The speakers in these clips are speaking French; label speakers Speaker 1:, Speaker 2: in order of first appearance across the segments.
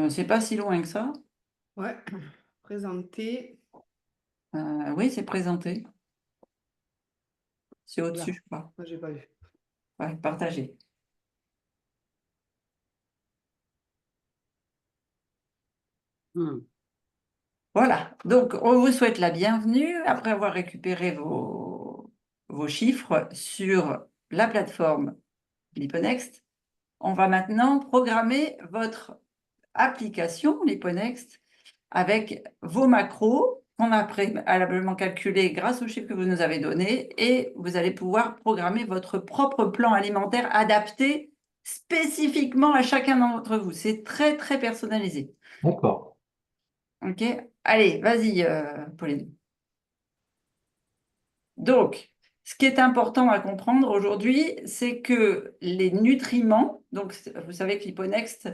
Speaker 1: C'est pas si loin que ça.
Speaker 2: Ouais, présenter.
Speaker 1: Oui, c'est présenté. C'est au-dessus,
Speaker 2: Oula,
Speaker 1: je crois.
Speaker 2: moi j'ai pas vu.
Speaker 1: Ouais, partagé.
Speaker 2: Hmm.
Speaker 1: Voilà. Donc, on vous souhaite la bienvenue après avoir récupéré vos chiffres sur la plateforme Liponext. On va maintenant programmer votre application Liponext avec vos macros qu'on a préalablement calculés grâce aux chiffres que vous nous avez donnés et vous allez pouvoir programmer votre propre plan alimentaire adapté spécifiquement à chacun d'entre vous. C'est très, très personnalisé.
Speaker 3: D'accord.
Speaker 1: OK? Allez, vas-y, Pauline. Donc, ce qui est important à comprendre aujourd'hui, c'est que les nutriments, donc vous savez que l'Hyponext,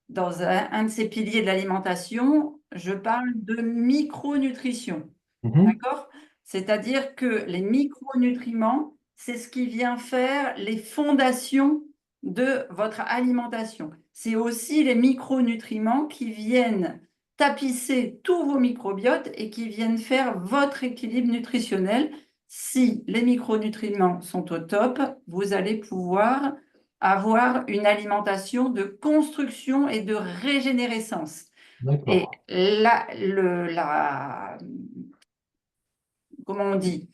Speaker 1: dans un de ses piliers de l'alimentation, je parle de micronutrition.
Speaker 3: Mhm.
Speaker 1: D'accord? C'est-à-dire que les micronutriments, c'est ce qui vient faire les fondations de votre alimentation. C'est aussi les micronutriments qui viennent tapisser tous vos microbiotes et qui viennent faire votre équilibre nutritionnel. Si les micronutriments sont au top, vous allez pouvoir avoir une alimentation de construction et de régénérescence. Et
Speaker 3: D'accord.
Speaker 1: comment on dit,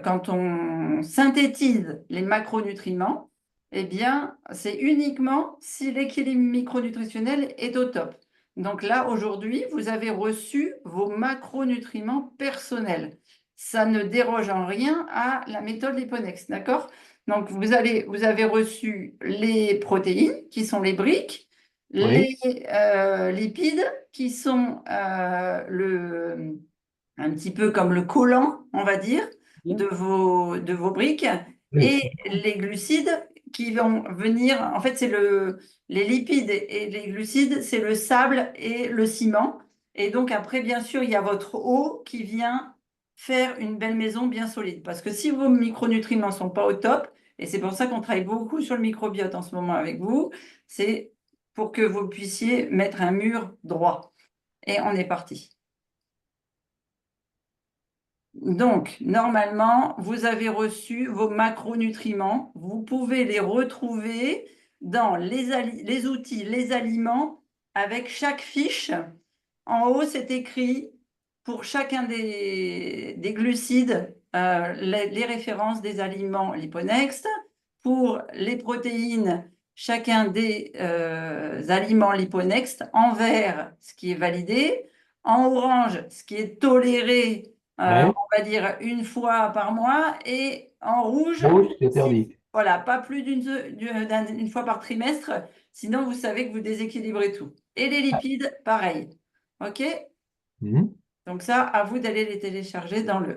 Speaker 1: quand on synthétise les macronutriments, eh bien, c'est uniquement si l'équilibre micronutritionnel est au top. Donc là, aujourd'hui, vous avez reçu vos macronutriments personnels. Ça ne déroge en rien à la méthode Liponex, d'accord? Donc, vous avez reçu les protéines, qui sont les briques,
Speaker 3: Oui.
Speaker 1: les lipides, qui sont un petit peu comme le collant, on va dire,
Speaker 2: Bien.
Speaker 1: de vos briques,
Speaker 3: Oui,
Speaker 1: et les glucides qui vont venir, en fait, les lipides et les glucides, c'est le sable et le ciment. Et donc après, bien sûr, il y a votre eau qui vient faire une belle maison bien solide. Parce que si vos micronutriments ne sont pas au top, et c'est pour ça qu'on travaille beaucoup sur le microbiote en ce moment avec vous, c'est pour que vous puissiez mettre un mur droit. Et on est parti. Donc, normalement, vous avez reçu vos macronutriments. Vous pouvez les retrouver dans les outils, les aliments, avec chaque fiche. En haut, c'est écrit pour chacun des glucides, les références des aliments Liponext. Pour les protéines, chacun des aliments Liponext. En vert, ce qui est validé. En orange, ce qui est toléré
Speaker 3: oui.
Speaker 1: on va dire une fois par mois, et en rouge,
Speaker 3: Rouge, c'est
Speaker 1: c'est
Speaker 3: interdit.
Speaker 1: voilà, pas plus d'une fois par trimestre, sinon vous savez que vous déséquilibrez tout. Et les lipides, pareil. OK?
Speaker 3: Mhm.
Speaker 1: Donc ça, à vous d'aller les télécharger dans le.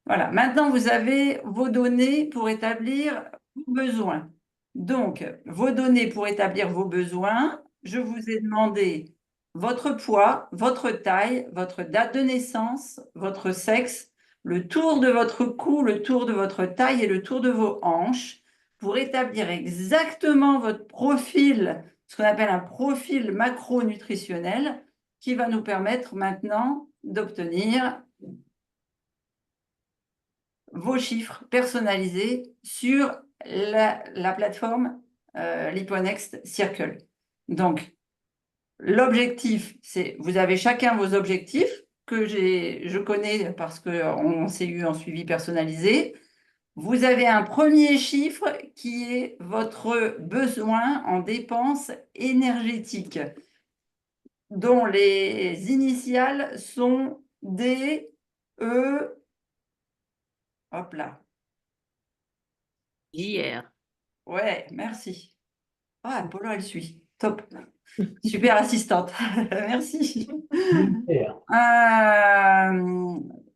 Speaker 1: Voilà. Maintenant, vous avez vos données pour établir vos besoins. Donc, vos données pour établir vos besoins, je vous ai demandé votre poids, votre taille, votre date de naissance, votre sexe, le tour de votre cou, le tour de votre taille et le tour de vos hanches pour établir exactement votre profil, ce qu'on appelle un profil macronutritionnel qui va nous permettre maintenant d'obtenir vos chiffres personnalisés sur la plateforme Liponext Circle. Donc, l'objectif, c'est, vous avez chacun vos objectifs que je connais parce qu'on s'est eu en suivi personnalisé. Vous avez un premier chiffre qui est votre besoin en dépenses énergétiques, dont les initiales sont D, E, hop là.
Speaker 2: JR.
Speaker 1: Ouais, merci. Ah, Polo, elle suit. Top. Super assistante. Merci.
Speaker 3: Super.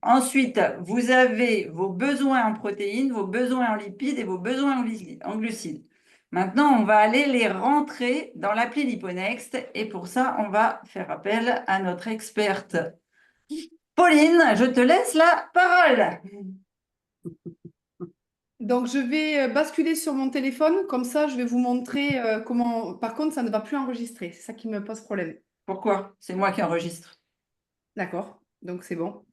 Speaker 1: Ensuite, vous avez vos besoins en protéines, vos besoins en lipides et vos besoins en glucides. Maintenant, on va aller les rentrer dans l'appli Liponext et pour ça, on va faire appel à notre experte. Pauline, je te laisse la parole.
Speaker 2: Donc, je vais basculer sur mon téléphone. Comme ça, je vais vous montrer comment. Par contre, ça ne va plus enregistrer. C'est ça qui me pose problème.
Speaker 1: Pourquoi? C'est moi qui enregistre.
Speaker 2: D'accord. Donc, c'est bon.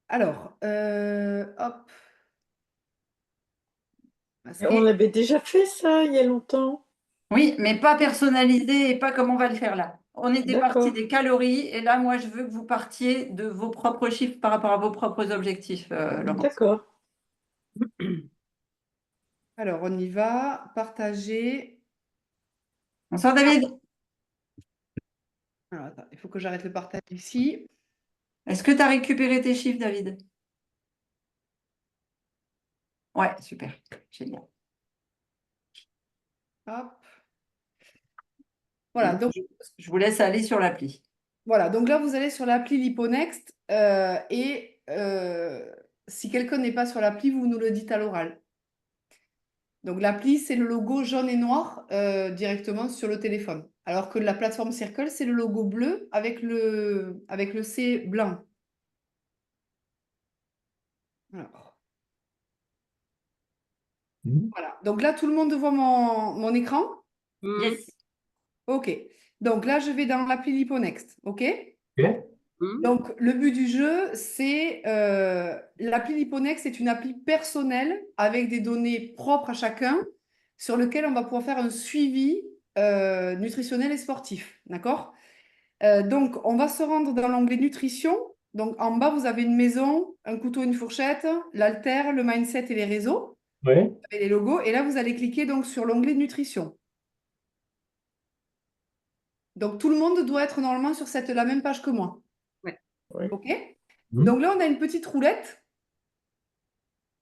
Speaker 2: Alors, hop.
Speaker 4: Et on avait déjà fait ça il y a longtemps.
Speaker 1: Oui, mais pas personnalisé et pas comme on va le faire là. On était parti
Speaker 4: D'accord.
Speaker 1: des calories et là, moi, je veux que vous partiez de vos propres chiffres par rapport à vos propres objectifs, Laurence.
Speaker 4: D'accord.
Speaker 2: Alors, on y va. Partager.
Speaker 1: Bonsoir, David.
Speaker 2: Alors, attends, il faut que j'arrête le partage ici.
Speaker 1: Est-ce que tu as récupéré tes chiffres, David? Ouais, super. Génial.
Speaker 2: Hop. Voilà. Donc,
Speaker 1: Je vous laisse aller sur l'appli.
Speaker 2: voilà. Donc là, vous allez sur l'appli Liponext et si quelqu'un n'est pas sur l'appli, vous nous le dites à l'oral. Donc l'appli, c'est le logo jaune et noir directement sur le téléphone. Alors que la plateforme Circle, c'est le logo bleu avec le C blanc. Alors, voilà. Donc là, tout le monde voit mon écran.
Speaker 1: Yes.
Speaker 2: OK. Donc là, je vais dans l'appli Liponext. OK?
Speaker 3: Ok.
Speaker 2: Donc, le but du jeu, c'est l'appli Liponext, c'est une appli personnelle avec des données propres à chacun sur lequel on va pouvoir faire un suivi nutritionnel et sportif. D'accord? Donc, on va se rendre dans l'onglet nutrition. Donc, en bas, vous avez une maison, un couteau, une fourchette, l'haltère, le mindset et les réseaux,
Speaker 3: Ouais.
Speaker 2: vous avez les logos. Et là, vous allez cliquer donc sur l'onglet nutrition. Donc, tout le monde doit être normalement sur la même page que moi.
Speaker 4: Oui.
Speaker 2: OK?
Speaker 3: Mhm.
Speaker 2: Donc là, on a une petite roulette.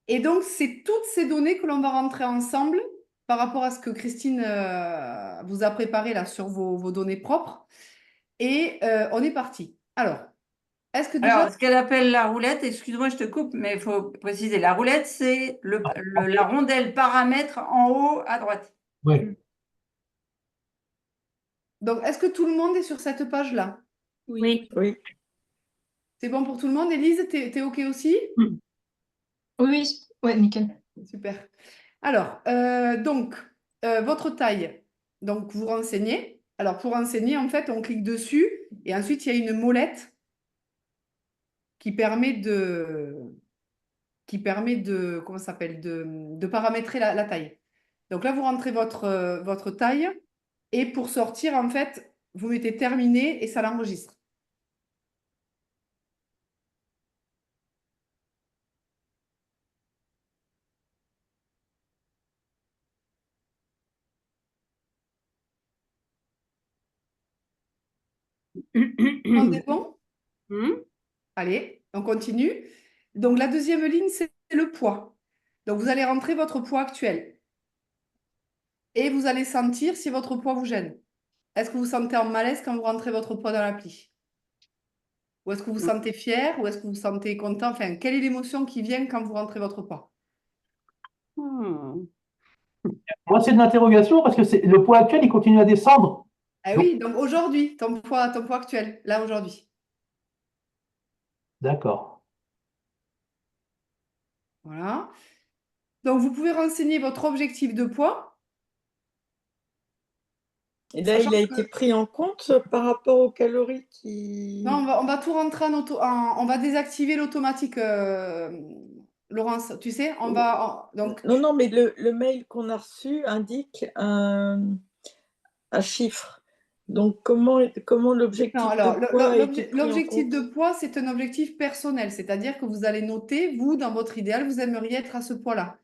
Speaker 2: Et donc, c'est toutes ces données que l'on va rentrer ensemble par rapport à ce que Christine vous a préparé là sur vos données propres. Et on est parti. Alors, est-ce que déjà...
Speaker 1: Alors, ce qu'elle appelle la roulette, excuse-moi, je te coupe, mais il faut préciser, la roulette, c'est la rondelle paramètre en haut à droite.
Speaker 3: Ouais.
Speaker 2: Donc, est-ce que tout le monde est sur cette page-là?
Speaker 5: Oui.
Speaker 4: Oui.
Speaker 2: C'est bon pour tout le monde? Élise, t'es OK aussi?
Speaker 5: Oui, oui, ouais, nickel.
Speaker 2: Super. Alors, donc, votre taille. Donc, vous renseignez. Alors, pour renseigner, en fait, on clique dessus et ensuite, il y a une molette qui permet comment ça s'appelle, de paramétrer la taille. Donc là, vous rentrez votre taille et pour sortir, en fait, vous mettez terminé et ça l'enregistre. C'est bon? Allez, on continue. Donc, la deuxième ligne, c'est le poids. Donc, vous allez rentrer votre poids actuel. Et vous allez sentir si votre poids vous gêne. Est-ce que vous sentez en malaise quand vous rentrez votre poids dans l'appli? Ou est-ce que vous sentez fier? Ou est-ce que vous sentez content? Enfin, quelle est l'émotion qui vient quand vous rentrez votre poids?
Speaker 3: Moi, c'est de l'interrogation parce que le poids actuel, il continue à descendre.
Speaker 2: Ah oui, donc aujourd'hui, ton poids actuel, là aujourd'hui.
Speaker 3: D'accord.
Speaker 2: Voilà. Donc, vous pouvez renseigner votre objectif de poids.
Speaker 4: Et là, il a été pris en compte par rapport aux calories qui...
Speaker 2: Non, on va tout rentrer on va désactiver l'automatique, Laurence. Tu sais, donc,
Speaker 4: Non, non, mais le mail qu'on a reçu indique un chiffre. Donc, comment l'objectif
Speaker 2: non, alors,
Speaker 4: de poids a été pris en
Speaker 2: l'objectif
Speaker 4: compte?
Speaker 2: de poids, c'est un objectif personnel, c'est-à-dire que vous allez noter, vous, dans votre idéal, vous aimeriez être à ce poids-là.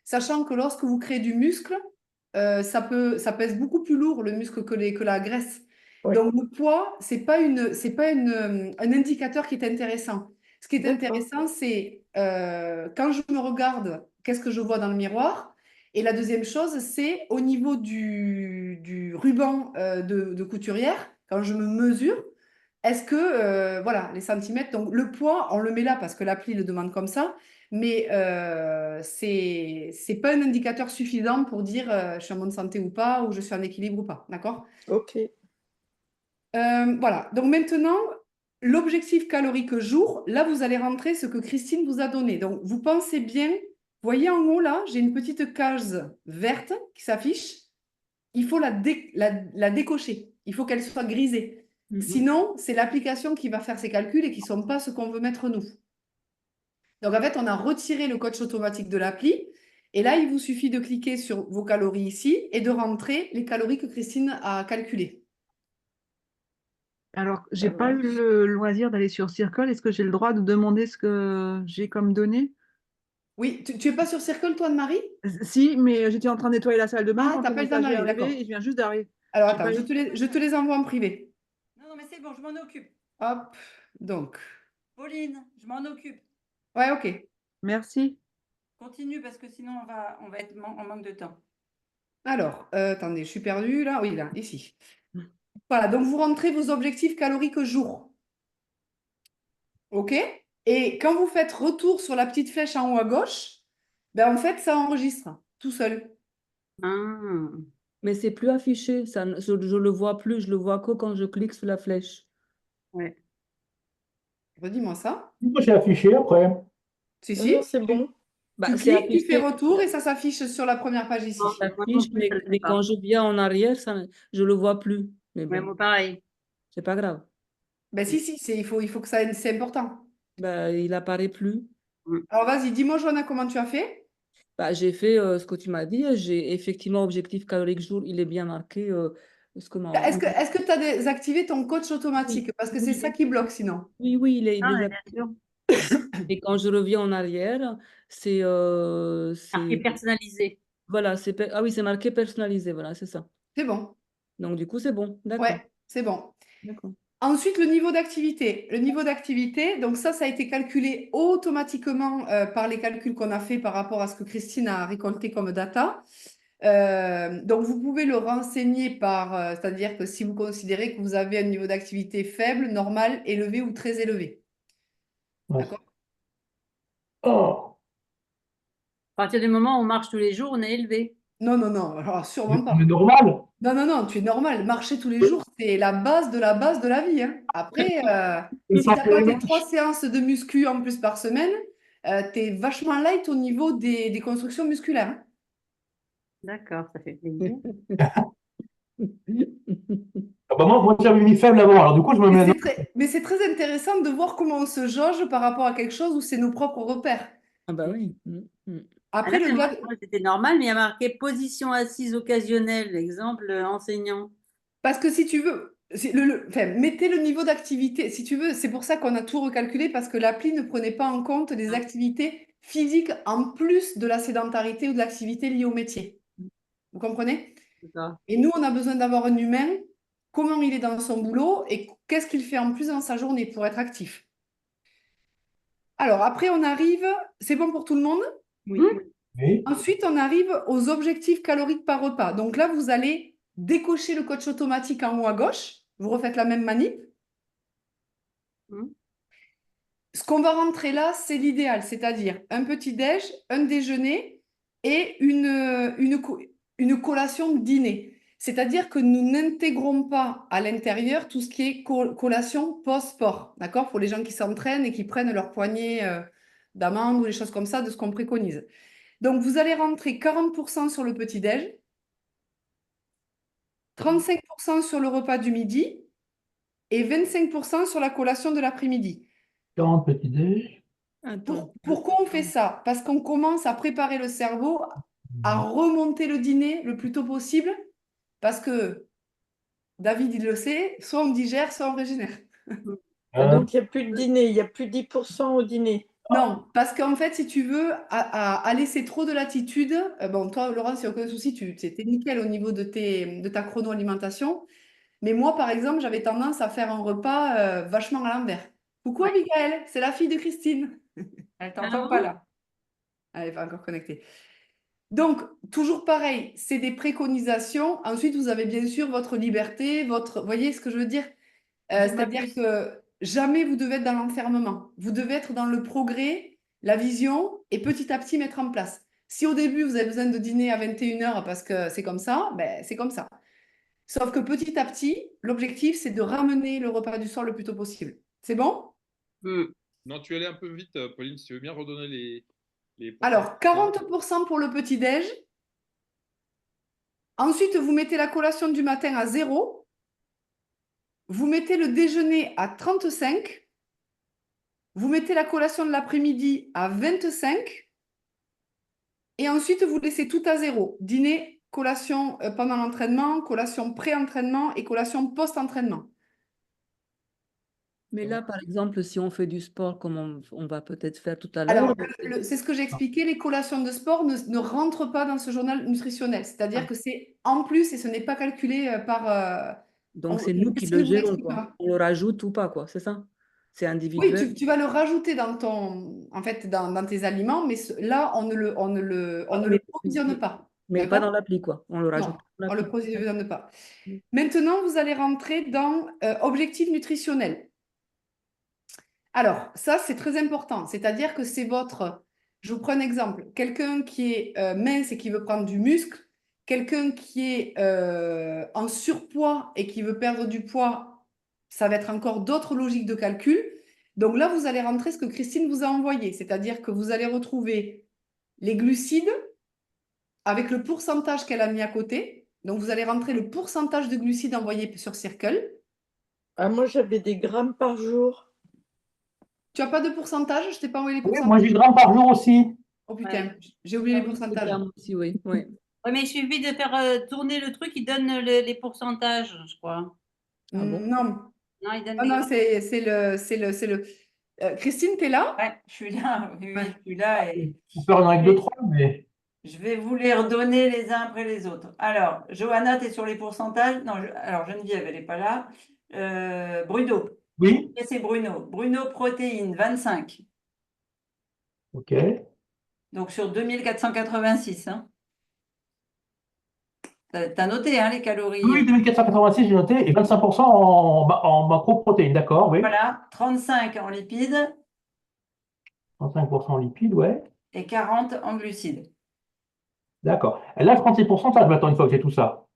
Speaker 2: Sachant que lorsque vous créez du muscle, ça pèse beaucoup plus lourd le muscle que la graisse.
Speaker 4: Oui.
Speaker 2: Donc, le poids, c'est pas un indicateur qui est intéressant. Ce qui est
Speaker 4: D'accord.
Speaker 2: intéressant, c'est quand je me regarde, qu'est-ce que je vois dans le miroir? Et la deuxième chose, c'est au niveau du ruban de couturière, quand je me mesure, est-ce que, voilà, les centimètres, donc le poids, on le met là parce que l'appli le demande comme ça, mais c'est pas un indicateur suffisant pour dire je suis en bonne santé ou pas, ou je suis en équilibre ou pas, d'accord?
Speaker 4: Ok.
Speaker 2: Voilà, donc maintenant, l'objectif calorique jour, là, vous allez rentrer ce que Christine vous a donné. Donc, vous pensez bien voyez en haut là, j'ai une petite case verte qui s'affiche. Il faut la décocher. Il faut qu'elle soit grisée. Sinon, c'est l'application qui va faire ses calculs et qui ne sont pas ce qu'on veut mettre nous. Donc, en fait, on a retiré le coach automatique de l'appli. Et là, il vous suffit de cliquer sur vos calories ici et de rentrer les calories que Christine a calculées.
Speaker 6: Alors, j'ai pas eu le loisir d'aller sur Circle. Est-ce que j'ai le droit de demander ce que j'ai comme données?
Speaker 2: Oui, tu n'es pas sur Circle, toi, Anne-Marie?
Speaker 6: Si, mais j'étais en train de nettoyer la salle de bain
Speaker 2: Ah,
Speaker 6: quand
Speaker 2: t'as
Speaker 6: le
Speaker 2: pas le temps
Speaker 6: message est
Speaker 2: d'aller, d'accord.
Speaker 6: arrivé et je viens juste d'arriver.
Speaker 2: Alors,
Speaker 6: J'ai
Speaker 2: attends,
Speaker 6: pas eu-
Speaker 2: je te les envoie en privé.
Speaker 1: Non, mais c'est bon, je m'en occupe.
Speaker 2: Hop, donc.
Speaker 1: Pauline, je m'en occupe.
Speaker 2: Ouais, ok.
Speaker 6: Merci.
Speaker 1: Continue parce que sinon on va être en manque de temps.
Speaker 2: Alors, attendez, je suis perdue là. Oui, là, ici. Voilà, donc vous rentrez vos objectifs caloriques jour. OK? Et quand vous faites retour sur la petite flèche en haut à gauche, ben en fait, ça enregistre tout seul.
Speaker 7: Ah, mais c'est plus affiché, ça, je le vois plus, je le vois que quand je clique sur la flèche. ouais.
Speaker 2: Redis-moi ça.
Speaker 3: Moi, j'ai affiché après.
Speaker 2: Si,
Speaker 4: Non,
Speaker 2: si.
Speaker 4: non, c'est bon.
Speaker 7: Bah,
Speaker 2: Tu
Speaker 7: c'est
Speaker 2: cliques, tu fais
Speaker 7: affiché,
Speaker 2: retour et ça s'affiche sur la première page ici.
Speaker 7: ça moi non affiche, plus, je le mais fais pas. quand je viens en arrière, ça, je le vois plus. Mais Ouais, bon, moi pareil. c'est pas grave.
Speaker 2: Ben si, si, il faut que ça, c'est important.
Speaker 7: Bah, il apparaît plus.
Speaker 2: Alors vas-y, dis-moi, Joanna, comment tu as fait?
Speaker 7: Bah, j'ai fait ce que tu m'as dit. J'ai effectivement objectif calorique jour, il est bien marqué. Ce que ma-
Speaker 2: Est-ce que tu as désactivé ton coach automatique? Parce que c'est ça qui bloque sinon.
Speaker 7: Oui, oui, il est Ah, ouais, déjà. bien sûr. Et quand je reviens en arrière, c'est
Speaker 1: Marqué personnalisé.
Speaker 7: voilà, ah oui, c'est marqué personnalisé, voilà, c'est ça.
Speaker 2: C'est bon.
Speaker 7: Donc du coup, c'est bon, d'accord.
Speaker 2: Ouais, c'est bon.
Speaker 7: D'accord.
Speaker 2: Ensuite, le niveau d'activité. Le niveau d'activité, donc ça a été calculé automatiquement par les calculs qu'on a fait par rapport à ce que Christine a récolté comme data. Donc, vous pouvez le renseigner par, c'est-à-dire que si vous considérez que vous avez un niveau d'activité faible, normal, élevé ou très élevé.
Speaker 3: Ouais.
Speaker 2: D'accord?
Speaker 3: Oh,
Speaker 1: À partir du moment où on marche tous les jours, on est élevé.
Speaker 2: Non, non, non, alors sûrement pas.
Speaker 3: c'est normal.
Speaker 2: Non, non, non, tu es normal. Marcher tous les jours, c'est la base de la vie, hein. Après,
Speaker 3: C'est
Speaker 2: si tu
Speaker 3: ça,
Speaker 2: n'as
Speaker 3: c'est
Speaker 2: pas
Speaker 3: la
Speaker 2: tes
Speaker 3: marche.
Speaker 2: 3 séances de muscu en plus par semaine, tu es vachement light au niveau des constructions musculaires, hein.
Speaker 1: D'accord, ça fait plaisir.
Speaker 3: Ah bah moi j'avais mis faible avant, alors du coup, je me mets.
Speaker 2: Mais c'est très intéressant de voir comment on se jauge par rapport à quelque chose où c'est nos propres repères.
Speaker 7: Ah bah oui.
Speaker 2: Après, le gars,
Speaker 1: C'était normal, mais il y a marqué position assise occasionnelle, exemple enseignant.
Speaker 2: parce que si tu veux, enfin, mettez le niveau d'activité, si tu veux, c'est pour ça qu'on a tout recalculé, parce que l'appli ne prenait pas en compte les activités physiques en plus de la sédentarité ou de l'activité liée au métier. Vous comprenez?
Speaker 1: C'est ça.
Speaker 2: Et nous, on a besoin d'avoir un humain, comment il est dans son boulot et qu'est-ce qu'il fait en plus dans sa journée pour être actif. Alors, après, on arrive, c'est bon pour tout le monde?
Speaker 1: Oui.
Speaker 3: Oui.
Speaker 2: Ensuite, on arrive aux objectifs caloriques par repas. Donc là, vous allez décocher le coach automatique en haut à gauche. Vous refaites la même manip. Ce qu'on va rentrer là, c'est l'idéal, c'est-à-dire un petit-déj, un déjeuner et une collation de dîner. C'est-à-dire que nous n'intégrons pas à l'intérieur tout ce qui est collation post-sport, d'accord? Pour les gens qui s'entraînent et qui prennent leur poignée d'amande ou des choses comme ça, de ce qu'on préconise. Donc, vous allez rentrer 40% sur le petit-déj, 35% sur le repas du midi et 25% sur la collation de l'après-midi.
Speaker 3: 40 petits déj.
Speaker 2: Pourquoi on fait ça? Parce qu'on commence à préparer le cerveau à remonter le dîner le plus tôt possible, parce que David, il le sait, soit on digère, soit on régénère.
Speaker 4: Donc, il n'y a plus de dîner, il n'y a plus 10% au dîner.
Speaker 2: Non, parce qu'en fait, si tu veux, à laisser trop de latitude, bon, toi, Laurence, il n'y a aucun souci, tu es nickel au niveau de ta chrono-alimentation. Mais moi, par exemple, j'avais tendance à faire un repas vachement à l'envers. Coucou, Abigail, c'est la fille de Christine. Elle t'entend pas là. Elle n'est pas encore connectée. Donc, toujours pareil, c'est des préconisations. Ensuite, vous avez bien sûr votre liberté, votre... Vous voyez ce que je veux dire? C'est-à-dire que jamais vous devez être dans l'enfermement. Vous devez être dans le progrès, la vision et petit à petit mettre en place. Si au début, vous avez besoin de dîner à 21h parce que c'est comme ça, ben, c'est comme ça. Sauf que petit à petit, l'objectif, c'est de ramener le repas du soir le plus tôt possible. C'est bon?
Speaker 8: Non, tu allais un peu vite, Pauline, si tu veux bien redonner les.
Speaker 2: Alors, 40% pour le petit-déj. Ensuite, vous mettez la collation du matin à 0. Vous mettez le déjeuner à 35. Vous mettez la collation de l'après-midi à 25. Et ensuite, vous laissez tout à 0. Dîner, collation pendant l'entraînement, collation pré-entraînement et collation post-entraînement.
Speaker 7: Mais là, par exemple, si on fait du sport, comme on va peut-être faire tout à l'heure.
Speaker 2: Alors, c'est ce que j'ai expliqué, les collations de sport ne rentrent pas dans ce journal nutritionnel. C'est-à-dire que c'est en plus et ce n'est pas calculé par...
Speaker 7: Donc, c'est nous qui le gérons, quoi. On le rajoute ou pas, quoi, c'est ça? C'est
Speaker 2: Oui,
Speaker 7: individuel.
Speaker 2: tu vas le rajouter dans dans tes aliments, mais là, on ne le provisionne pas.
Speaker 7: Mais pas dans l'appli, quoi. On le rajoute.
Speaker 2: Non, on ne le provisionne pas. Maintenant, vous allez rentrer dans objectif nutritionnel. Alors, ça, c'est très important. C'est-à-dire que c'est votre... Je vous prends un exemple. Quelqu'un qui est mince et qui veut prendre du muscle, quelqu'un qui est en surpoids et qui veut perdre du poids, ça va être encore d'autres logiques de calcul. Donc là, vous allez rentrer ce que Christine vous a envoyé. C'est-à-dire que vous allez retrouver les glucides avec le pourcentage qu'elle a mis à côté. Donc, vous allez rentrer le pourcentage de glucides envoyés sur Circle.
Speaker 4: Ah, moi, j'avais des grammes par jour.
Speaker 2: Tu n'as pas de pourcentage? Je t'ai pas envoyé les
Speaker 3: Oui,
Speaker 2: pourcentages.
Speaker 3: moi, 10 grammes par jour aussi.
Speaker 2: Oh putain,
Speaker 1: Ouais.
Speaker 2: j'ai oublié les pourcentages.
Speaker 7: Aussi, oui. Oui.
Speaker 8: Oui, mais il suffit de faire tourner le truc, il donne les pourcentages, je crois.
Speaker 7: Ah bon?
Speaker 2: Non,
Speaker 8: Non, il donne
Speaker 2: ah
Speaker 8: des
Speaker 2: non,
Speaker 8: grammes.
Speaker 2: c'est le. Christine, tu es là?
Speaker 1: Ouais, je suis là. Oui, oui, je suis là. Et
Speaker 3: On peut faire une règle de 3, mais
Speaker 1: je vais vous les redonner les uns après les autres. Alors, Johanna, tu es sur les pourcentages? Non, alors Geneviève, elle n'est pas là. Bruno.
Speaker 3: oui.
Speaker 1: Et c'est Bruno. Bruno, protéines, 25.
Speaker 3: OK.
Speaker 1: Donc sur 2486. Hein. T'as noté hein, les calories.
Speaker 3: Oui, 2486, j'ai noté, et 25% en macroprotéines, d'accord, oui.
Speaker 1: Voilà, 35 en lipides
Speaker 3: 35% en lipides, ouais.
Speaker 1: et 40 en glucides.
Speaker 3: D'accord. Et là, je rentre les pourcentages maintenant, une fois que j'ai tout ça.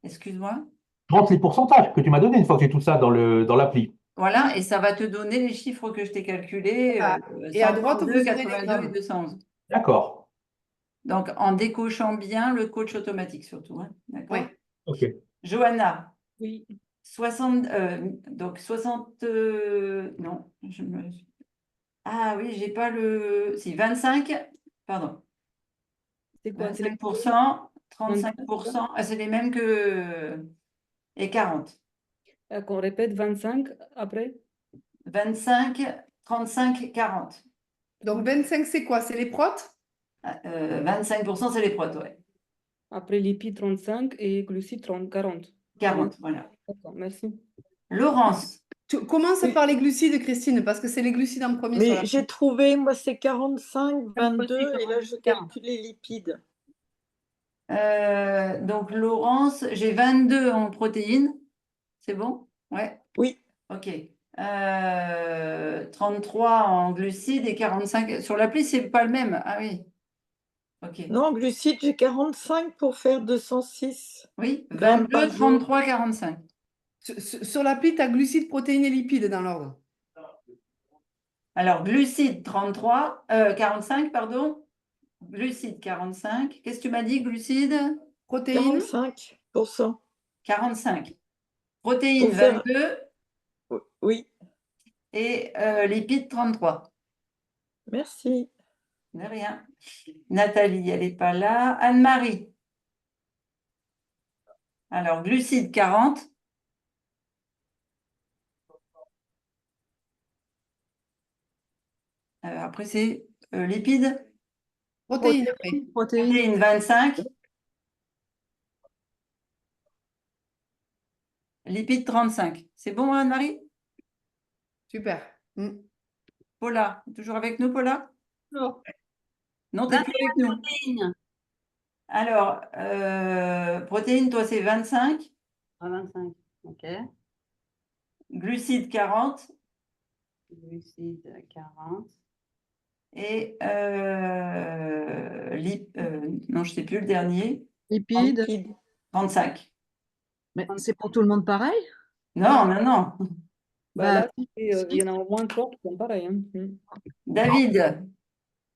Speaker 1: Excuse-moi.
Speaker 3: Je rentre les pourcentages que tu m'as donné une fois que j'ai tout ça dans l'appli.
Speaker 1: Voilà, et ça va te donner les chiffres que je t'ai calculés.
Speaker 2: Ah, et à droite, vous
Speaker 1: 132,
Speaker 2: aurez les
Speaker 1: 82 et
Speaker 2: grammes.
Speaker 1: 211.
Speaker 3: D'accord.
Speaker 1: Donc, en décochant bien le coach automatique surtout. Hein. D'accord.
Speaker 2: Oui.
Speaker 3: OK.
Speaker 1: Johanna,
Speaker 7: Oui.
Speaker 1: 60, donc 60, non, je me... Ah oui, j'ai pas le... Si, 25, pardon.
Speaker 7: C'est quoi?
Speaker 1: 25%, 35%, ah, c'est les mêmes que... Et 40.
Speaker 7: Qu'on répète 25 après?
Speaker 1: 25, 35, 40.
Speaker 2: Donc 25, c'est quoi? C'est les protes?
Speaker 1: 25%, c'est les protes, ouais.
Speaker 7: Après lipides 35 et glucides 40.
Speaker 1: 40, voilà.
Speaker 7: D'accord, merci.
Speaker 1: Laurence,
Speaker 2: Tu commences par les glucides, Christine, parce que c'est les glucides en premier. sur
Speaker 4: Mais
Speaker 2: la-
Speaker 4: j'ai trouvé, moi, c'est 45, 22, et là, je
Speaker 8: 40.
Speaker 4: calcule les lipides.
Speaker 1: donc Laurence, j'ai 22 en protéines. C'est bon? Ouais.
Speaker 4: Oui.
Speaker 1: Ok. 33 en glucides et 45. Sur l'appli, c'est pas le même. Ah oui. Ok.
Speaker 4: Non, glucides, j'ai 45 pour faire 206.
Speaker 1: Oui,
Speaker 4: Grammes
Speaker 1: 22,
Speaker 4: par jour.
Speaker 1: 33, 45.
Speaker 2: Sur l'appli, tu as glucides, protéines et lipides dans l'ordre.
Speaker 1: Alors, glucides 33, 45, pardon. Glucides 45. Qu'est-ce que tu m'as dit, glucides?
Speaker 2: Protéines,
Speaker 4: 45%.
Speaker 1: 45. Protéines
Speaker 4: Pour faire-
Speaker 1: 22
Speaker 4: Oui,
Speaker 1: et lipides 33.
Speaker 4: merci.
Speaker 1: De rien. Nathalie, elle n'est pas là. Anne-Marie. Alors, glucides 40. Après, c'est lipides.
Speaker 2: protéines après.
Speaker 1: Protéines 25. Lipides 35. C'est bon, Anne-Marie?
Speaker 2: Super.
Speaker 1: Paula, toujours avec nous, Paula?
Speaker 8: Non.
Speaker 1: Non, tu n'es plus avec nous.
Speaker 8: Protéines.
Speaker 1: Alors, protéines, toi, c'est 25.
Speaker 8: Ah, 25. OK.
Speaker 1: Glucides 40.
Speaker 8: Glucides 40.
Speaker 1: Et non, je ne sais plus le dernier.
Speaker 6: Lipides.
Speaker 1: 35.
Speaker 6: Mais c'est pour tout le monde pareil?
Speaker 1: Non, non, non.
Speaker 7: Bah, là, il y en a au moins 3 qui sont pareils. Hein.
Speaker 1: David,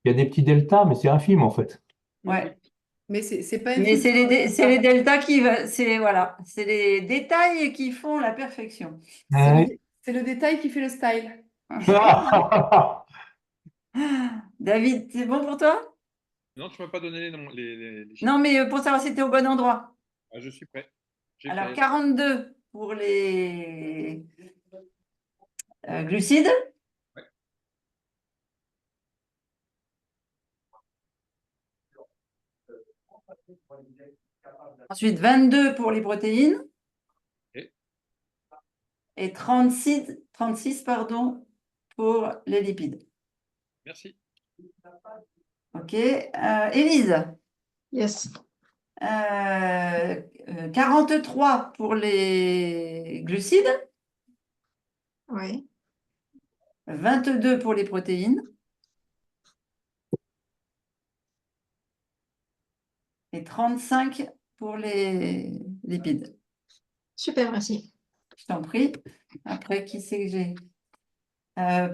Speaker 3: Il y a des petits deltas, mais c'est infime en fait.
Speaker 1: Ouais.
Speaker 2: Mais c'est pas
Speaker 1: Mais c'est
Speaker 2: infiltrant.
Speaker 1: c'est les deltas voilà, c'est les détails qui font la perfection.
Speaker 2: C'est le détail qui fait le style.
Speaker 1: David, c'est bon pour toi?
Speaker 9: Non, tu ne m'as pas donné les chiffres.
Speaker 1: Non, mais pour savoir si tu es au bon endroit.
Speaker 9: Ah, je suis prêt. J'ai
Speaker 1: Alors,
Speaker 9: fait.
Speaker 1: 42 pour les glucides.
Speaker 9: Ouais.
Speaker 1: Ensuite, 22 pour les protéines.
Speaker 9: Ok.
Speaker 1: Et 36 pardon, pour les lipides.
Speaker 9: Merci.
Speaker 1: OK. Élise,
Speaker 5: Yes.
Speaker 1: 43 pour les glucides.
Speaker 5: Oui.
Speaker 1: 22 pour les protéines. Et 35 pour les lipides.
Speaker 5: Super, merci.
Speaker 1: Je t'en prie. Après, qui c'est que j'ai?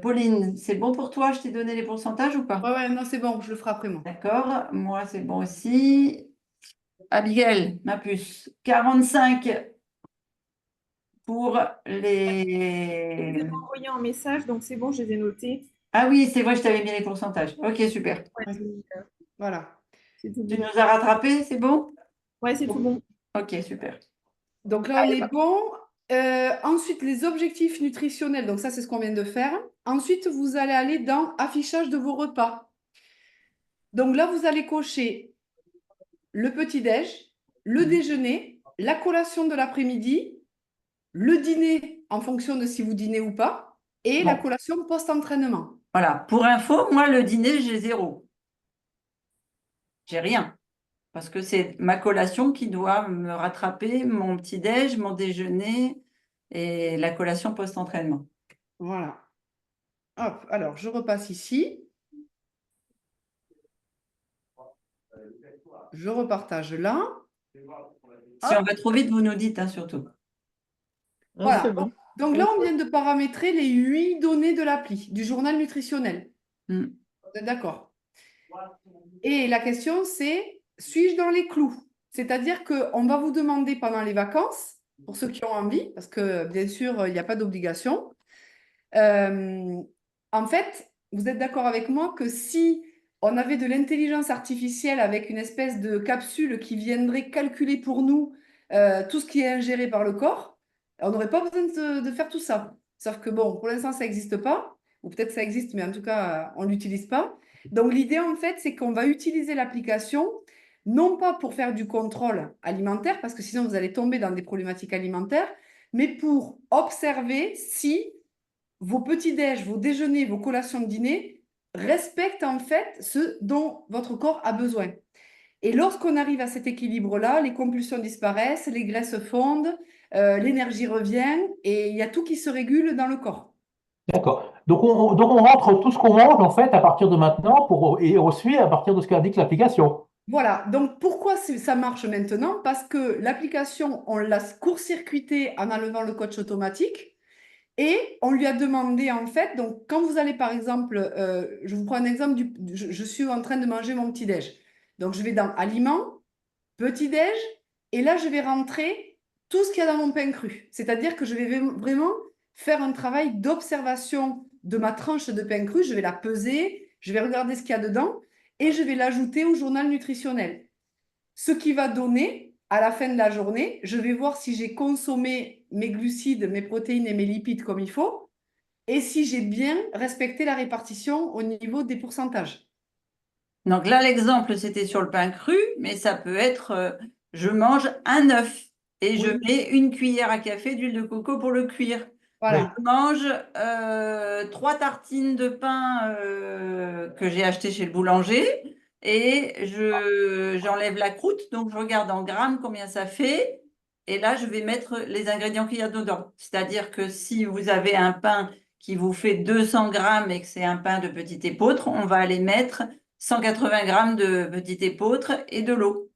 Speaker 1: Pauline, c'est bon pour toi? Je t'ai donné les pourcentages ou pas?
Speaker 2: Ouais, non, c'est bon, je le ferai après moi.
Speaker 1: D'accord. Moi, c'est bon aussi. Abigail, ma puce. 45 pour les...
Speaker 10: Je les ai envoyés en message, donc c'est bon, je les ai notés.
Speaker 1: Ah oui, c'est vrai, je t'avais mis les pourcentages. Ok, super.
Speaker 10: Ouais,
Speaker 2: Voilà.
Speaker 10: c'est tout
Speaker 1: Tu
Speaker 10: bon.
Speaker 1: nous as rattrapés, c'est bon?
Speaker 10: Ouais, c'est tout bon.
Speaker 1: Ok, super.
Speaker 2: Donc là, on est bon. Ensuite, les objectifs nutritionnels. Donc ça, c'est ce qu'on vient de faire. Ensuite, vous allez aller dans affichage de vos repas. Donc là, vous allez cocher le petit-déj, le déjeuner, la collation de l'après-midi, le dîner en fonction de si vous dînez ou pas, et la
Speaker 1: Bon.
Speaker 2: collation post-entraînement.
Speaker 1: Voilà. Pour info, moi, le dîner, j'ai 0. J'ai rien. Parce que c'est ma collation qui doit me rattraper mon petit-déj, mon déjeuner et la collation post-entraînement.
Speaker 2: Voilà. Hop, alors je repasse ici. Je repartage là.
Speaker 1: Si on va trop vite, vous nous dites, hein, surtout.
Speaker 2: Voilà.
Speaker 4: C'est bon.
Speaker 2: Donc là, on vient de paramétrer les 8 données de l'appli, du journal nutritionnel.
Speaker 1: Mm.
Speaker 2: Vous êtes d'accord? Et la question, c'est, suis-je dans les clous? C'est-à-dire qu'on va vous demander pendant les vacances, pour ceux qui ont envie, parce que bien sûr, il n'y a pas d'obligation. En fait, vous êtes d'accord avec moi que si on avait de l'intelligence artificielle avec une espèce de capsule qui viendrait calculer pour nous tout ce qui est ingéré par le corps, on n'aurait pas besoin de faire tout ça. Sauf que bon, pour l'instant, ça n'existe pas, ou peut-être ça existe, mais en tout cas, on ne l'utilise pas. Donc l'idée, en fait, c'est qu'on va utiliser l'application, non pas pour faire du contrôle alimentaire, parce que sinon vous allez tomber dans des problématiques alimentaires, mais pour observer si vos petits-déj, vos déjeuners, vos collations de dîner respectent en fait ce dont votre corps a besoin. Et lorsqu'on arrive à cet équilibre-là, les compulsions disparaissent, les graisses fondent, l'énergie revient et il y a tout qui se régule dans le corps.
Speaker 3: D'accord. Donc on rentre tout ce qu'on mange en fait à partir de maintenant et on suit à partir de ce qu'indique l'application.
Speaker 2: Voilà, donc pourquoi ça marche maintenant? Parce que l'application, on l'a court-circuitée en enlevant le coach automatique. Et on lui a demandé, en fait, donc quand vous allez, par exemple, je vous prends un exemple, je suis en train de manger mon petit-déj. Donc, je vais dans Aliments, petit-déj, et là, je vais rentrer tout ce qu'il y a dans mon pain cru. C'est-à-dire que je vais vraiment faire un travail d'observation de ma tranche de pain cru. Je vais la peser, je vais regarder ce qu'il y a dedans, et je vais l'ajouter au journal nutritionnel. Ce qui va donner, à la fin de la journée, je vais voir si j'ai consommé mes glucides, mes protéines et mes lipides comme il faut, et si j'ai bien respecté la répartition au niveau des pourcentages.
Speaker 1: Donc là, l'exemple, c'était sur le pain cru, mais ça peut être, je mange un œuf et je mets une cuillère à café d'huile de coco pour le cuire.
Speaker 2: Voilà.
Speaker 1: Je mange 3 tartines de pain que j'ai acheté chez le boulanger et j'enlève la croûte, donc je regarde en grammes combien ça fait. Et là, je vais mettre les ingrédients qu'il y a dedans. C'est-à-dire que si vous avez un pain qui vous fait 200 grammes et que c'est un pain de petite épeautre, on va aller mettre 180 grammes de petite épeautre et de l'eau.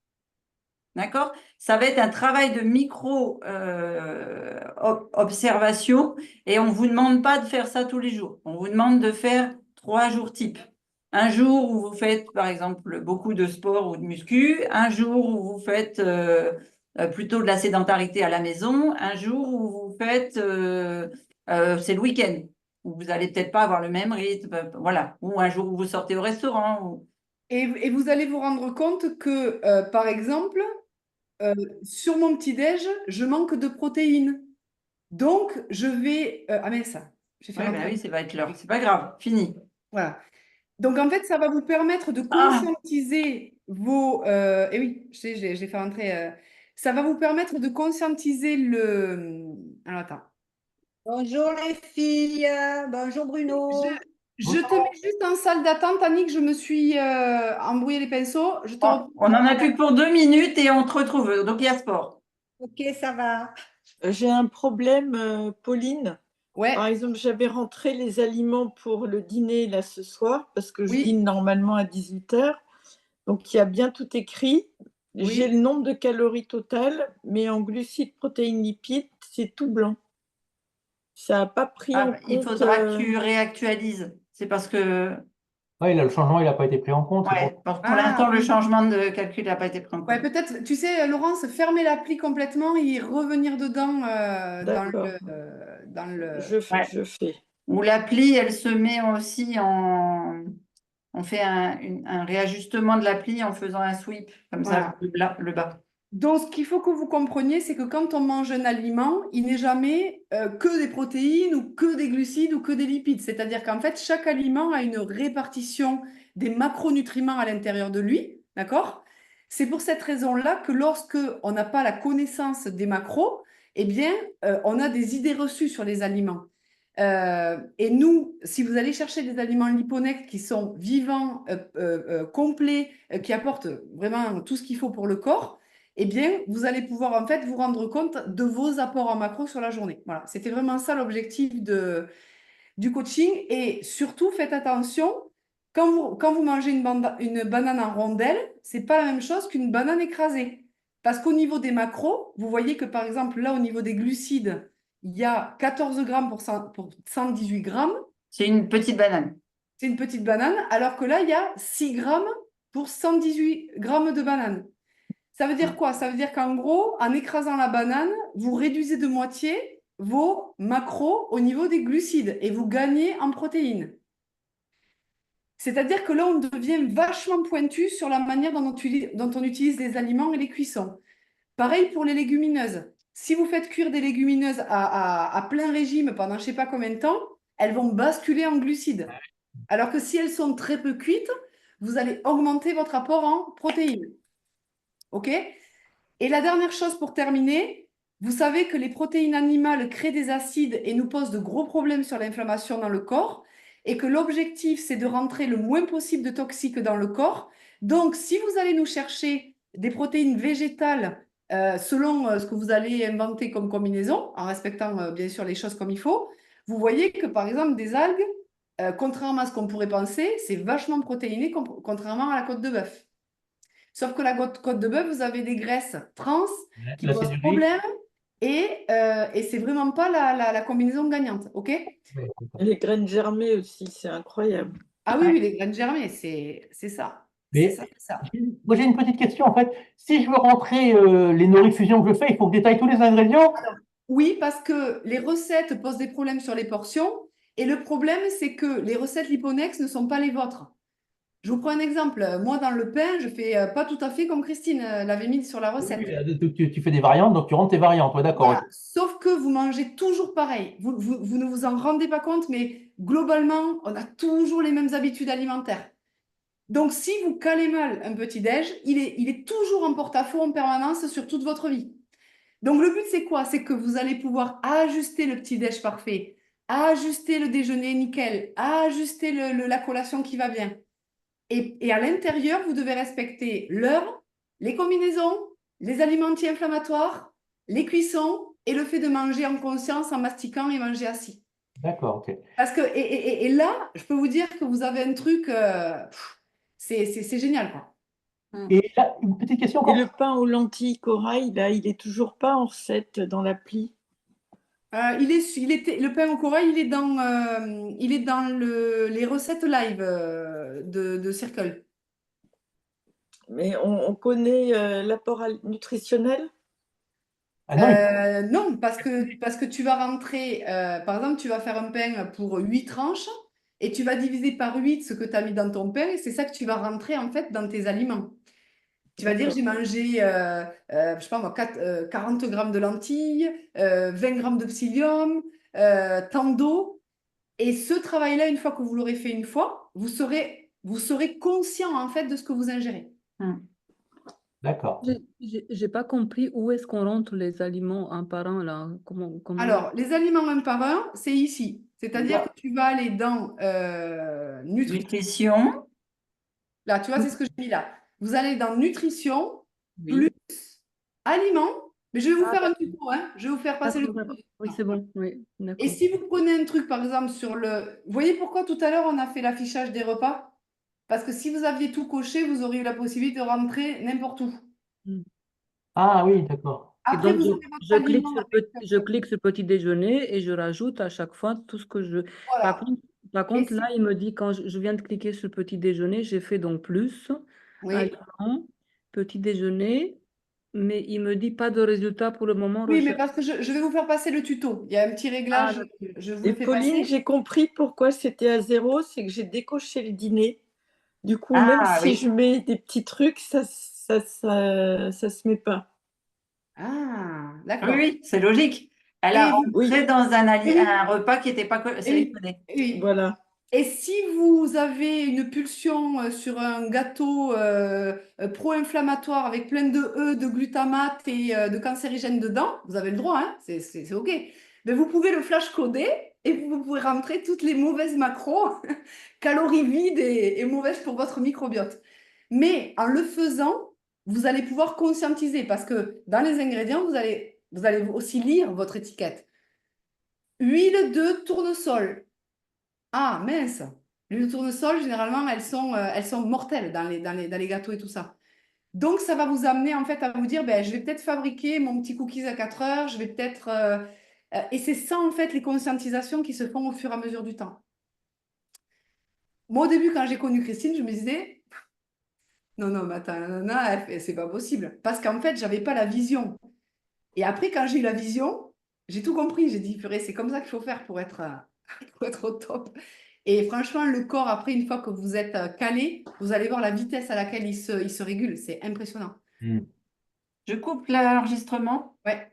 Speaker 1: D'accord? Ça va être un travail de micro-observation et on ne vous demande pas de faire ça tous les jours. On vous demande de faire 3 jours type. Un jour où vous faites, par exemple, beaucoup de sport ou de muscu, un jour où vous faites plutôt de la sédentarité à la maison, un jour où vous faites, c'est le week-end, où vous n'allez peut-être pas avoir le même rythme, voilà, ou un jour où vous sortez au restaurant.
Speaker 2: Et vous allez vous rendre compte que, par exemple, sur mon petit-déj, je manque de protéines. Donc, je vais… ah mais ça, j'ai fait
Speaker 1: Ouais, ben
Speaker 2: rentrer…
Speaker 1: oui, ça va être l'heure. C'est pas grave, fini.
Speaker 2: Voilà. Donc, en fait, ça va vous permettre de conscientiser vos… et oui, j'ai fait rentrer… ça va vous permettre de conscientiser le… Alors, attends.
Speaker 11: Bonjour les filles, bonjour Bruno.
Speaker 2: Je te mets juste en salle d'attente, Annick, je me suis embrouillé les pinceaux. Je te
Speaker 1: On n'en a plus pour 2 minutes et on te retrouve. Donc, il y a sport.
Speaker 11: Ok, ça va.
Speaker 4: J'ai un problème, Pauline.
Speaker 2: Ouais.
Speaker 4: Par exemple, j'avais rentré les aliments pour le dîner là ce soir, parce que je
Speaker 2: Oui.
Speaker 4: dîne normalement à 18h. Donc, il y a bien tout écrit. J'ai le nombre de calories totales, mais en glucides, protéines, lipides, c'est tout blanc. Ça n'a pas pris en compte…
Speaker 1: Il faudra que tu réactualises. C'est parce que,
Speaker 3: Ouais, là, le changement, il n'a pas été pris en compte. c'est
Speaker 1: ouais,
Speaker 3: pour-
Speaker 1: pour l'instant, le changement de calcul n'a pas été pris en compte.
Speaker 2: Ouais, peut-être, tu sais, Laurence, fermer l'appli complètement et revenir dedans
Speaker 4: D'accord.
Speaker 2: dans le…
Speaker 4: Je fais.
Speaker 1: Ou l'appli, elle se met aussi en… On fait un réajustement de l'appli en faisant un sweep, comme ça, le bas.
Speaker 2: Donc, ce qu'il faut que vous compreniez, c'est que quand on mange un aliment, il n'est jamais que des protéines ou que des glucides ou que des lipides. C'est-à-dire qu'en fait, chaque aliment a une répartition des macronutriments à l'intérieur de lui, d'accord? C'est pour cette raison-là que lorsque on n'a pas la connaissance des macros, eh bien, on a des idées reçues sur les aliments. Et nous, si vous allez chercher des aliments Liponex qui sont vivants, complets, qui apportent vraiment tout ce qu'il faut pour le corps, eh bien, vous allez pouvoir en fait vous rendre compte de vos apports en macro sur la journée. Voilà, c'était vraiment ça l'objectif du coaching. Et surtout, faites attention, quand vous mangez une banane en rondelle, c'est pas la même chose qu'une banane écrasée. Parce qu'au niveau des macros, vous voyez que par exemple, là, au niveau des glucides, il y a 14 grammes pour 118 grammes.
Speaker 1: C'est une petite banane.
Speaker 2: C'est une petite banane, alors que là, il y a 6 grammes pour 118 grammes de banane. Ça veut dire quoi? Ça veut dire qu'en gros, en écrasant la banane, vous réduisez de moitié vos macros au niveau des glucides et vous gagnez en protéines. C'est-à-dire que là, on devient vachement pointu sur la manière dont on utilise les aliments et les cuissons. Pareil pour les légumineuses. Si vous faites cuire des légumineuses à plein régime pendant je ne sais pas combien de temps, elles vont basculer en glucides. Alors que si elles sont très peu cuites, vous allez augmenter votre apport en protéines. OK? Et la dernière chose pour terminer, vous savez que les protéines animales créent des acides et nous posent de gros problèmes sur l'inflammation dans le corps et que l'objectif, c'est de rentrer le moins possible de toxiques dans le corps. Donc, si vous allez nous chercher des protéines végétales selon ce que vous allez inventer comme combinaison, en respectant bien sûr les choses comme il faut, vous voyez que par exemple des algues, contrairement à ce qu'on pourrait penser, c'est vachement protéiné contrairement à la côte de bœuf. Sauf que la côte de bœuf, vous avez des graisses trans qui posent problème et c'est vraiment pas la combinaison gagnante. OK?
Speaker 4: Les graines germées aussi, c'est incroyable.
Speaker 2: Ah oui, oui, les graines germées, c'est ça.
Speaker 3: Mais moi, j'ai une petite question, en fait. Si je veux rentrer les norifusions que je fais, il faut que je détaille tous les ingrédients?
Speaker 2: Oui, parce que les recettes posent des problèmes sur les portions. Et le problème, c'est que les recettes Liponex ne sont pas les vôtres. Je vous prends un exemple. Moi, dans le pain, je fais pas tout à fait comme Christine l'avait mis sur la recette.
Speaker 3: Oui, tu fais des variantes, donc tu rentres tes variantes, ouais, d'accord.
Speaker 2: Voilà. Sauf que vous mangez toujours pareil. Vous ne vous en rendez pas compte, mais globalement, on a toujours les mêmes habitudes alimentaires. Donc, si vous calez mal un petit-déj, il est toujours en porte-à-faux en permanence sur toute votre vie. Donc, le but, c'est quoi? C'est que vous allez pouvoir ajuster le petit-déj parfait, ajuster le déjeuner nickel, ajuster la collation qui va bien. Et à l'intérieur, vous devez respecter l'heure, les combinaisons, les aliments anti-inflammatoires, les cuissons et le fait de manger en conscience, en mastiquant et manger assis.
Speaker 3: D'accord, ok.
Speaker 2: Parce que, et là, je peux vous dire que vous avez un truc, c'est génial, quoi.
Speaker 3: Et là, une petite question.
Speaker 4: Et le pain aux lentilles corail, là, il n'est toujours pas en recette dans l'appli.
Speaker 2: Le pain au corail, il est dans les recettes live de Circle.
Speaker 4: Mais on connaît l'apport nutritionnel?
Speaker 3: Ah non,
Speaker 2: Non, parce que tu vas rentrer, par exemple, tu vas faire un pain pour 8 tranches et tu vas diviser par 8 ce que tu as mis dans ton pain et c'est ça que tu vas rentrer en fait dans tes aliments. Tu vas dire, j'ai mangé, je sais pas moi, 40 grammes de lentilles, 20 grammes de psyllium, tant d'eau. Et ce travail-là, une fois que vous l'aurez fait une fois, vous serez conscient en fait de ce que vous ingérez.
Speaker 3: d'accord.
Speaker 7: J'ai pas compris où est-ce qu'on rentre les aliments un par un là. Comment...
Speaker 2: Alors, les aliments un par un, c'est ici. C'est-à-dire que tu vas aller dans
Speaker 1: Nutrition.
Speaker 2: Là, tu vois, c'est ce que j'ai mis là. Vous allez dans nutrition,
Speaker 7: Oui.
Speaker 2: plus aliments. Mais je vais vous faire un tuto, hein. Je vais vous faire passer le
Speaker 7: D'accord,
Speaker 2: tuto.
Speaker 7: d'accord. Oui, c'est bon. Oui,
Speaker 2: Et
Speaker 7: d'accord.
Speaker 2: si vous prenez un truc, par exemple, sur le... Vous voyez pourquoi tout à l'heure, on a fait l'affichage des repas? Parce que si vous aviez tout coché, vous auriez eu la possibilité de rentrer n'importe où.
Speaker 3: Ah oui, d'accord.
Speaker 7: Et
Speaker 2: Après,
Speaker 7: donc,
Speaker 2: vous avez votre aliment avec...
Speaker 7: je clique sur petit déjeuner et je rajoute à chaque fois tout ce que je... Par
Speaker 2: Voilà.
Speaker 7: contre,
Speaker 2: Et
Speaker 7: là, il me dit, quand je viens de cliquer sur petit déjeuner, j'ai fait donc plus,
Speaker 2: Oui.
Speaker 7: aliment, petit déjeuner, mais il me dit pas de résultat pour le moment.
Speaker 2: Oui, mais
Speaker 7: Recherche.
Speaker 2: parce que je vais vous faire passer le tuto. Il y a un petit réglage, je vous
Speaker 4: Et
Speaker 2: le fais
Speaker 4: Pauline,
Speaker 2: passer.
Speaker 4: j'ai compris pourquoi c'était à 0, c'est que j'ai décoché le dîner. Du coup,
Speaker 1: Ah,
Speaker 4: même si
Speaker 1: oui.
Speaker 4: je mets des petits trucs, ça se met pas.
Speaker 2: Ah,
Speaker 1: Oui,
Speaker 2: d'accord.
Speaker 1: oui, c'est logique. Elle a
Speaker 2: Et vous...
Speaker 1: rentré
Speaker 4: Oui,
Speaker 1: dans un
Speaker 2: Oui,
Speaker 1: repas qui n'était pas
Speaker 2: oui,
Speaker 1: sélectionné.
Speaker 2: oui.
Speaker 4: voilà.
Speaker 2: Et si vous avez une pulsion sur un gâteau pro-inflammatoire avec plein de E, de glutamate et de cancérigènes dedans, vous avez le droit, hein, c'est OK. Mais vous pouvez le flash-coder et vous pouvez rentrer toutes les mauvaises macros, calories vides et mauvaises pour votre microbiote. Mais en le faisant, vous allez pouvoir conscientiser parce que dans les ingrédients, vous allez aussi lire votre étiquette. Huile de tournesol. Ah, mince. L'huile de tournesol, généralement, elles sont mortelles dans les gâteaux et tout ça. Donc, ça va vous amener en fait à vous dire, ben, je vais peut-être fabriquer mon petit cookies à 4 heures, je vais peut-être... et c'est ça, en fait, les conscientisations qui se font au fur et à mesure du temps. Moi, au début, quand j'ai connu Christine, je me disais, non, non, mais attends, nanana, c'est pas possible. Parce qu'en fait, j'avais pas la vision. Et après, quand j'ai eu la vision, j'ai tout compris. J'ai dit, purée, c'est comme ça qu'il faut faire pour être, pour être au top. Et franchement, le corps, après, une fois que vous êtes calé, vous allez voir la vitesse à laquelle il se régule. C'est impressionnant.
Speaker 1: Je coupe l'enregistrement.
Speaker 2: Ouais.